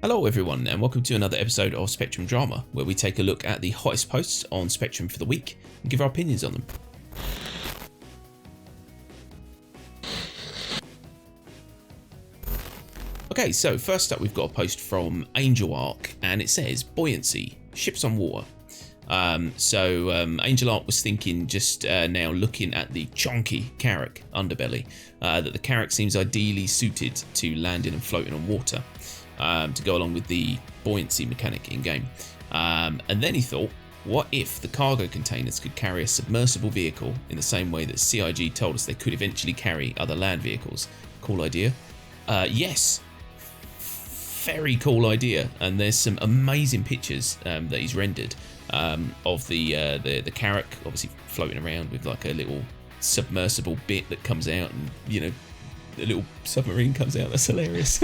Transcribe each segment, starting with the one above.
Hello everyone and welcome to another episode of Spectrum Drama, where we take a look at the hottest posts on Spectrum for the week and give our opinions on them. Okay, so first up we've got a post from Angel Arc and it says Buoyancy Ships on water. Angel Arc was thinking just now looking at the chonky Carrack underbelly that the Carrack seems ideally suited to landing and floating on water. To go along with the buoyancy mechanic in game. And then he thought, what if the cargo containers could carry a submersible vehicle in the same way that CIG told us they could eventually carry other land vehicles? Cool idea. Yes, very cool idea. And there's some amazing pictures that he's rendered of the Carrack obviously floating around with like a little submersible bit that comes out, and you know, a little submarine comes out. That's hilarious.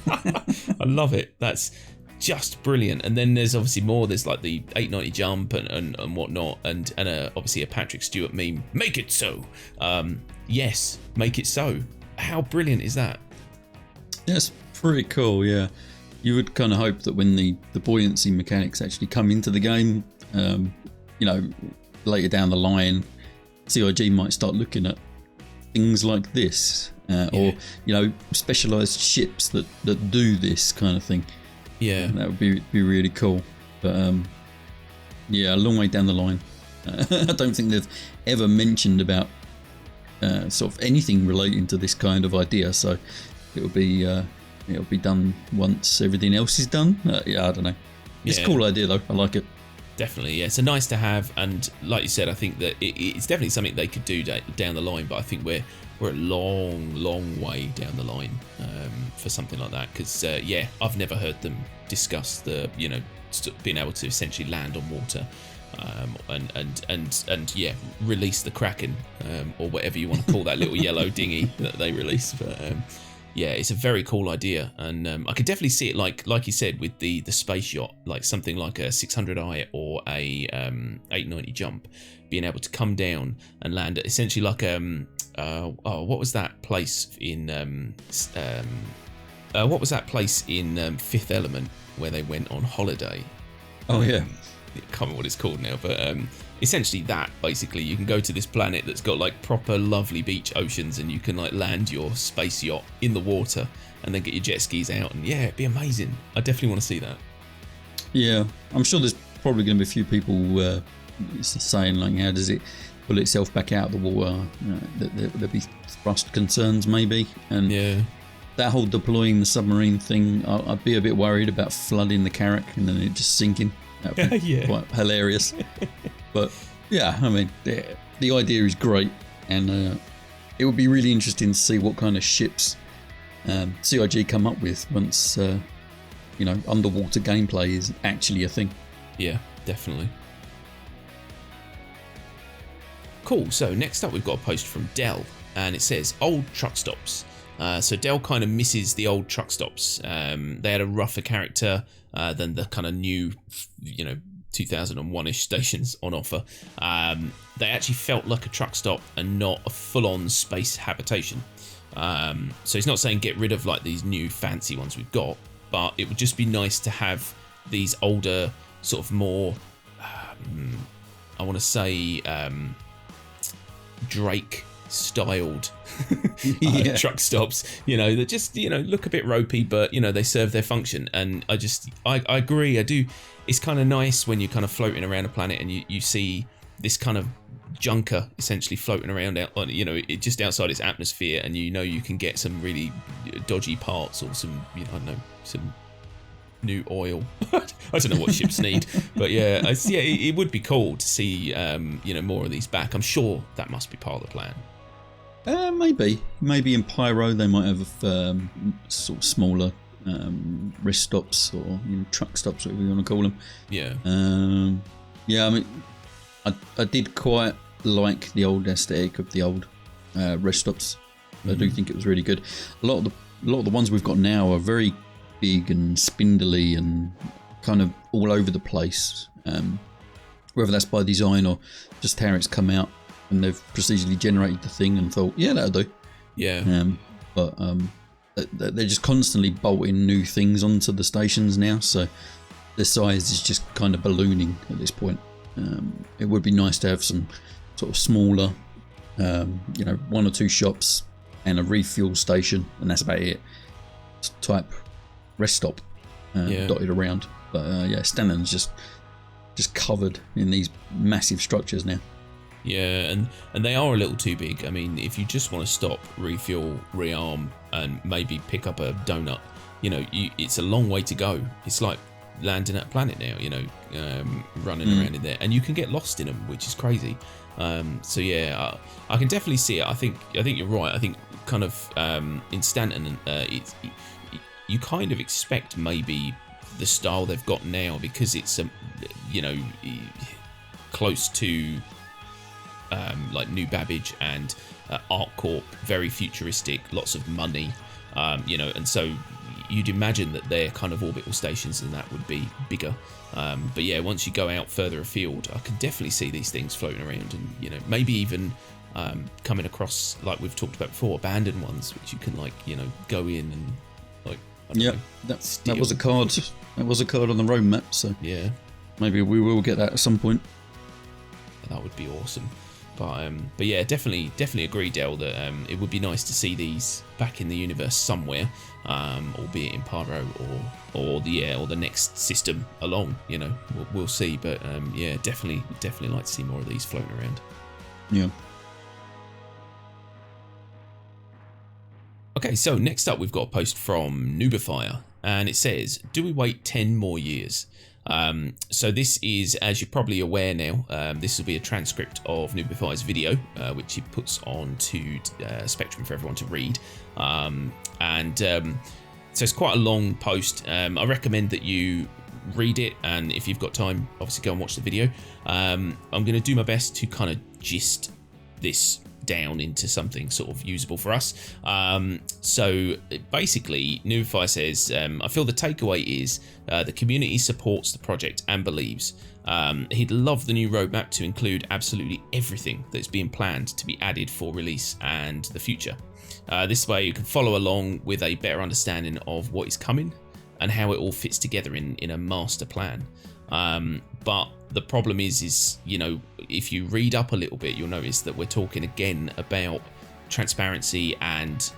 I love it. That's just brilliant. And then there's obviously more. There's like the 890 jump and whatnot, and obviously a Patrick Stewart meme. Make it so. Yes, make it so. How brilliant is that? That's pretty cool. Yeah, you would kind of hope that when the buoyancy mechanics actually come into the game, you know, later down the line, CIG might start looking at things like this. Or, you know, specialised ships that do this kind of thing. Yeah, that would be really cool. But yeah, a long way down the line. I don't think they've ever mentioned about sort of anything relating to this kind of idea. So it'll be done once everything else is done. Yeah, I don't know. It's a cool idea though. I like it. Definitely, yeah. It's a nice to have, and like you said, I think that it's definitely something they could do down the line. But I think we're a long way down the line for something like that. Because yeah, I've never heard them discuss the, you know, being able to essentially land on water, and yeah, release the Kraken or whatever you want to call that little yellow dinghy that they release. But yeah, it's a very cool idea, and I could definitely see it like you said with the space yacht, like something like a 600i or a 890 jump, being able to come down and land at essentially like what was that place in Fifth Element where they went on holiday? Oh yeah. I can't remember what it's called now, but essentially that, basically you can go to this planet that's got like proper lovely beach oceans, and you can like land your space yacht in the water and then get your jet skis out, and yeah, it'd be amazing. I definitely want to see that. Yeah, I'm sure there's probably going to be a few people saying like, how does it pull itself back out of the water? There'll be thrust concerns maybe, and yeah, that whole deploying the submarine thing, I'd be a bit worried about flooding the Carrack and then it just sinking. That would be quite hilarious. But yeah, I mean, the idea is great, and it would be really interesting to see what kind of ships CIG come up with once you know, underwater gameplay is actually a thing. Yeah, definitely. Cool. So next up we've got a post from Dell, and it says old truck stops. So Dell kind of misses the old truck stops. They had a rougher character than the kind of new, you know, 2001-ish stations on offer. They actually felt like a truck stop and not a full-on space habitation. So it's not saying get rid of like these new fancy ones we've got, but it would just be nice to have these older, sort of more, I want to say, Drake styled truck stops, you know, that just, you know, look a bit ropey, but you know, they serve their function. And I agree, I do. It's kind of nice when you're kind of floating around a planet and you see this kind of junker essentially floating around out on, you know, it just outside its atmosphere, and you know you can get some really dodgy parts or some, you know, I don't know, some new oil. I don't know what ships need, but yeah, it would be cool to see you know, more of these back. I'm sure that must be part of the plan. Maybe in Pyro they might have sort of smaller rest stops, or you know, truck stops, whatever you want to call them. Yeah. Yeah, I mean, I did quite like the old aesthetic of the old rest stops. I do think it was really good. A lot of the ones we've got now are very big and spindly and kind of all over the place. Whether that's by design or just how it's come out, and they've procedurally generated the thing and thought, yeah, that'll do. Yeah. But they're just constantly bolting new things onto the stations now, so the size is just kind of ballooning at this point. It would be nice to have some sort of smaller, you know, 1 or 2 shops and a refuel station, and that's about it. Type rest stop dotted around, but yeah, Stanton's just covered in these massive structures now. Yeah, and they are a little too big. I mean, if you just want to stop, refuel, rearm, and maybe pick up a donut, you know, it's a long way to go. It's like landing at a planet now, you know, running around in there, and you can get lost in them, which is crazy. So yeah, I can definitely see it. I think you're right. I think kind of in Stanton, you kind of expect maybe the style they've got now, because it's you know, close to like New Babbage and ArcCorp, very futuristic, lots of money, you know, and so you'd imagine that their kind of orbital stations and that would be bigger. But yeah, once you go out further afield, I can definitely see these things floating around, and you know, maybe even coming across, like we've talked about before, abandoned ones, which you can, like, you know, go in and like, yeah, that was a card. That was a card on the roadmap, so yeah, maybe we will get that at some point. That would be awesome. But yeah, definitely agree, Del, that it would be nice to see these back in the universe somewhere, albeit in Paro or the next system along. You know, we'll see. But yeah, definitely like to see more of these floating around. Yeah. Okay, so next up we've got a post from Noobifier, and it says, "Do we wait 10 more years?" So this is, as you're probably aware now, this will be a transcript of Noobifier's video, which he puts on to Spectrum for everyone to read. So it's quite a long post. I recommend that you read it, and if you've got time, obviously go and watch the video. I'm going to do my best to kind of gist this down into something sort of usable for us. So basically, Noobifier says, I feel the takeaway is the community supports the project and believes. He'd love the new roadmap to include absolutely everything that's being planned to be added for release and the future. This way you can follow along with a better understanding of what is coming and how it all fits together in a master plan. But the problem is, you know, if you read up a little bit, you'll notice that we're talking again about transparency and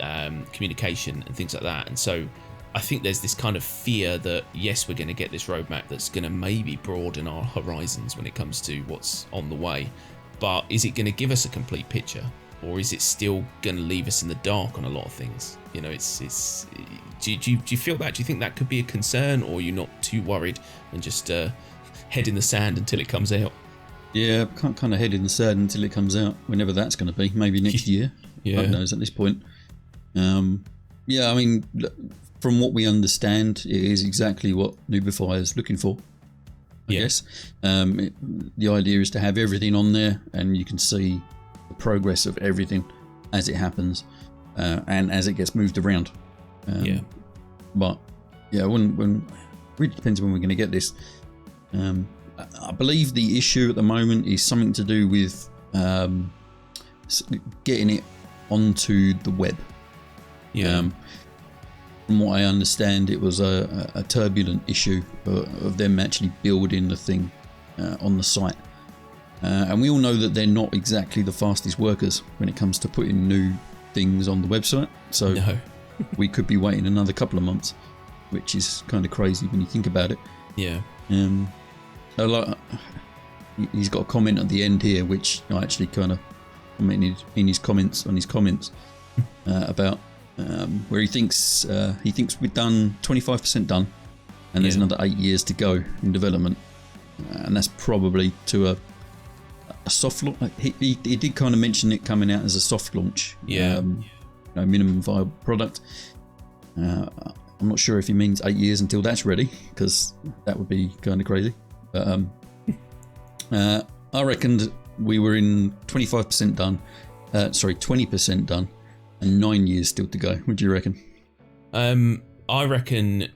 communication and things like that. And so I think there's this kind of fear that, yes, we're going to get this roadmap that's going to maybe broaden our horizons when it comes to what's on the way. But is it going to give us a complete picture? Or is it still going to leave us in the dark on a lot of things? You know, it's. Do you feel that? Do you think that could be a concern, or are you not too worried and just head in the sand until it comes out? Yeah, can't kind of head in the sand until it comes out, whenever that's going to be. Maybe next year. Yeah. Who knows at this point? Yeah, I mean, from what we understand, it is exactly what Noobifier is looking for. I guess the idea is to have everything on there, and you can see the progress of everything as it happens, and as it gets moved around. But yeah, when really depends when we're going to get this. I believe the issue at the moment is something to do with getting it onto the web. From what I understand, it was a turbulent issue of them actually building the thing on the site. And we all know that they're not exactly the fastest workers when it comes to putting new things on the website. So we could be waiting another couple of months, which is kind of crazy when you think about it. Yeah. He's got a comment at the end here, which I actually kind of commented in his comments about where he thinks we've done 25% done, and there's another 8 years to go in development, and that's probably to a soft launch. He did kind of mention it coming out as a soft launch, minimum viable product. I'm not sure if he means 8 years until that's ready, because that would be kind of crazy. But I reckoned we were in 25% done. 20% done, and 9 years still to go. What do you reckon? I reckon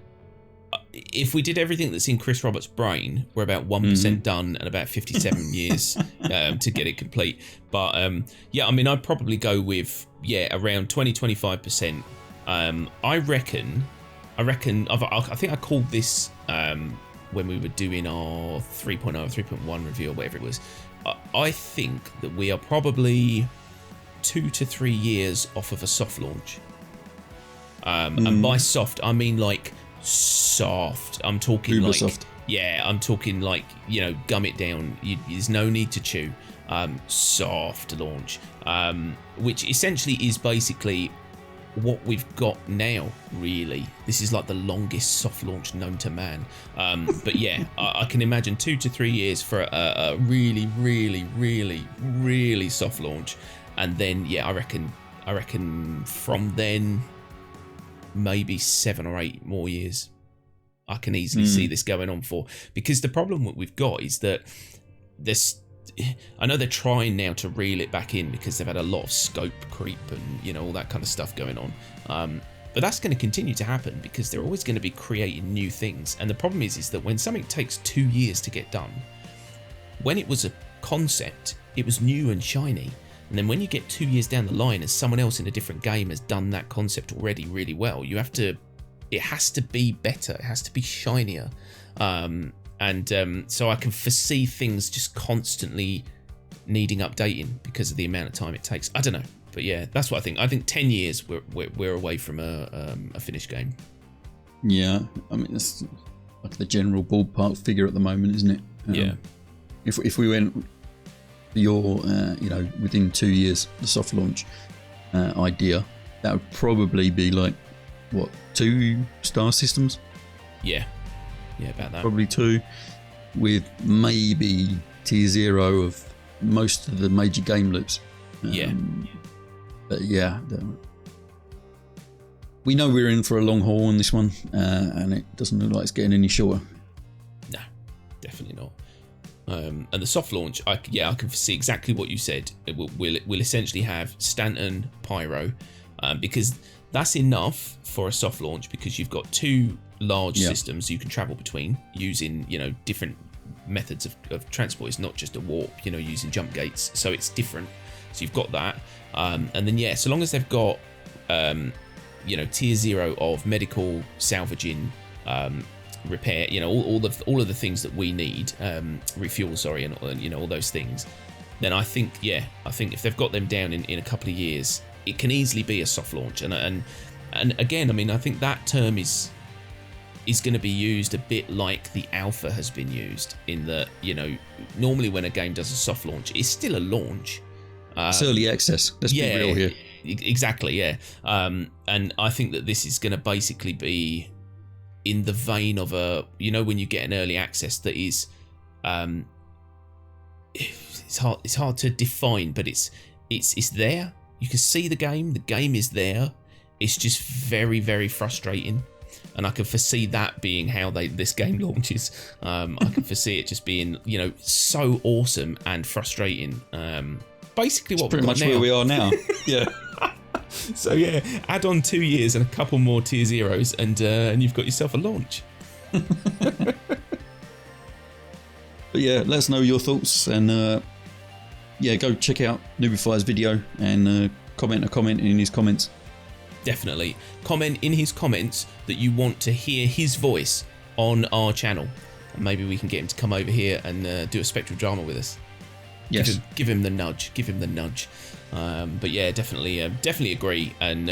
if we did everything that's in Chris Roberts' brain, we're about 1% done and about 57 years to get it complete. But yeah, I mean, I'd probably go with around 20-25%. I reckon. I think I called this when we were doing our 3.0 or 3.1 review or whatever it was. I think that we are probably 2 to 3 years off of a soft launch. And by soft, I mean like soft. I'm talking Uber like soft. Yeah, I'm talking like, you know, gum it down. There's no need to chew. Soft launch, which essentially is basically what we've got now. Really, this is like the longest soft launch known to man. But yeah, I can imagine 2 to 3 years for a really, really, really, really soft launch, and then yeah, I reckon from then maybe 7 or 8 more years. I can easily see this going on for, because the problem that we've got is that this. I know they're trying now to reel it back in because they've had a lot of scope creep and, you know, all that kind of stuff going on. But that's going to continue to happen because they're always going to be creating new things. And the problem is that when something takes 2 years to get done, when it was a concept, it was new and shiny. And then when you get 2 years down the line and someone else in a different game has done that concept already really well, it has to be better. It has to be shinier. So I can foresee things just constantly needing updating because of the amount of time it takes. I don't know, but yeah, that's what I think. I think 10 years we're away from a finished game. Yeah, I mean that's like the general ballpark figure at the moment, isn't it? Yeah. If we went your within 2 years the soft launch idea, that would probably be like what, 2 star systems? Yeah, about that. Probably 2, with maybe tier 0 of most of the major game loops. But yeah, we know we're in for a long haul on this one, and it doesn't look like it's getting any shorter. No, definitely not. And the soft launch, I can see exactly what you said. We'll essentially have Stanton, Pyro, because that's enough for a soft launch, because you've got 2 large systems you can travel between using, you know, different methods of transport. It's not just a warp, you know, using jump gates, so it's different. So you've got that, and then so long as they've got tier 0 of medical, salvaging, repair, you know, all of the things that we need, refuel, and you know, all those things, then I think if they've got them down in a couple of years, it can easily be a soft launch. And again, I mean, I think that term is going to be used a bit like the alpha has been used, in that, you know, normally when a game does a soft launch, it's still a launch. It's early access. Let's be real here. Exactly, yeah. And I think that this is going to basically be in the vein of when you get an early access that is, it's hard to define, but it's there. You can see the game is there. It's just very, very frustrating. And I can foresee that being how this game launches. I can foresee it just being, you know, so awesome and frustrating. Basically, what pretty much now. where we are now. Yeah. So yeah, add on 2 years and a couple more tier 0s, and you've got yourself a launch. But yeah, let us know your thoughts, and go check out Noobifier's video and comment a comment in his comments. Definitely comment in his comments that you want to hear his voice on our channel, and maybe we can get him to come over here and do a Spectral Drama with us. Yes, give him the nudge. But yeah, definitely agree, and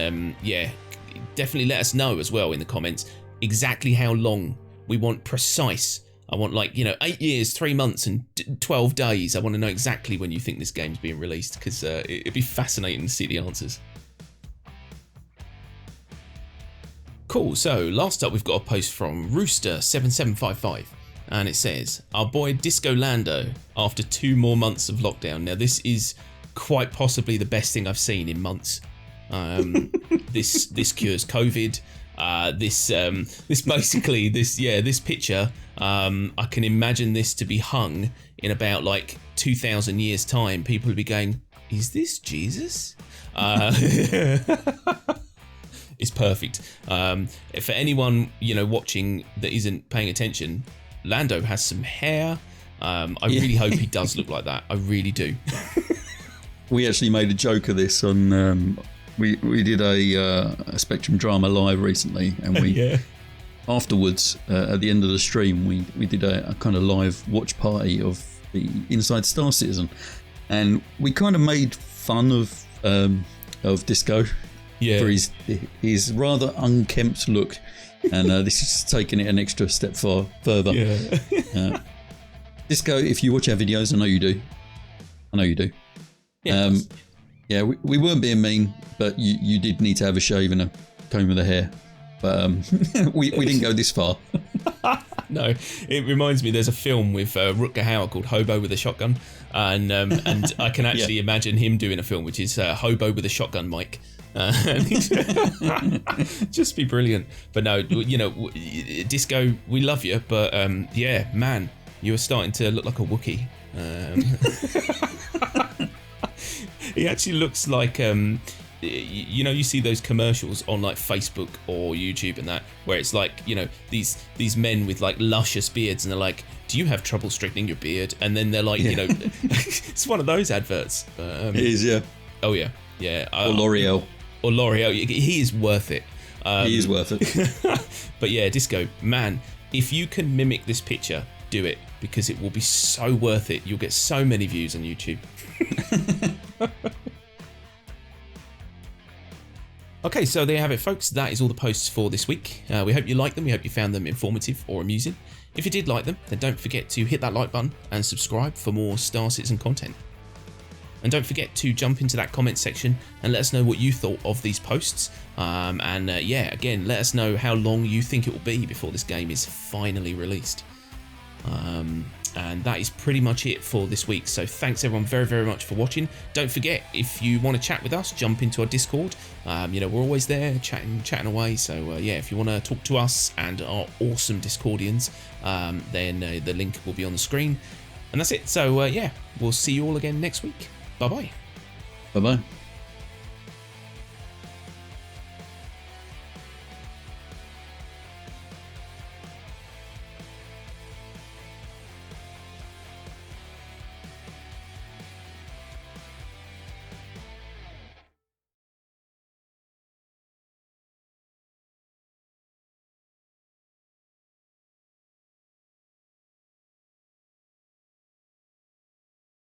definitely let us know as well in the comments exactly how long we want. Precise. I want, like, you know, 8 years, 3 months, and 12 days. I want to know exactly when you think this game's being released, because it'd be fascinating to see the answers. Cool, so last up we've got a post from Rooster7755, and it says, our boy Disco Lando after 2 more months of lockdown. Now this is quite possibly the best thing I've seen in months. This cures COVID. This picture, I can imagine this to be hung in about like 2,000 years time. People will be going, is this Jesus? It's perfect. For anyone, you know, watching that isn't paying attention, Lando has some hair. I really hope he does look like that. I really do. We actually made a joke of this on we did a Spectrum drama live recently, and we afterwards at the end of the stream we did a kind of live watch party of the Inside Star Citizen, and we kind of made fun of Disco for his rather unkempt look, and this is taking it an extra step further. Disco, if you watch our videos, I know you do. Yeah, we weren't being mean, but you did need to have a shave and a comb of the hair. But we didn't go this far. No, it reminds me, there's a film with Rutger Hauer called Hobo with a Shotgun, and I can actually imagine him doing a film which is Hobo with a Shotgun mic. Just be brilliant. But no, Disco, we love you, but yeah, man, you are starting to look like a Wookiee. He actually looks like you see those commercials on like Facebook or YouTube and that, where it's like, these men with like luscious beards, and they're like, do you have trouble straightening your beard? And then they're like, it's one of those adverts. It is, yeah. Oh yeah. Or L'Oreal. He is worth it. He is worth it. But yeah, Disco, man, if you can mimic this picture, do it, because it will be so worth it. You'll get so many views on YouTube. Okay, so there you have it, folks. That is all the posts for this week. We hope you liked them. We hope you found them informative or amusing. If you did like them, then don't forget to hit that like button and subscribe for more Star Citizen content. And don't forget to jump into that comment section and let us know what you thought of these posts. Again, let us know how long you think it will be before this game is finally released. And that is pretty much it for this week. So thanks everyone very, very much for watching. Don't forget, if you want to chat with us, jump into our Discord. We're always there chatting away. So if you want to talk to us and our awesome Discordians, then the link will be on the screen. And that's it. So we'll see you all again next week. Bye-bye. Bye-bye.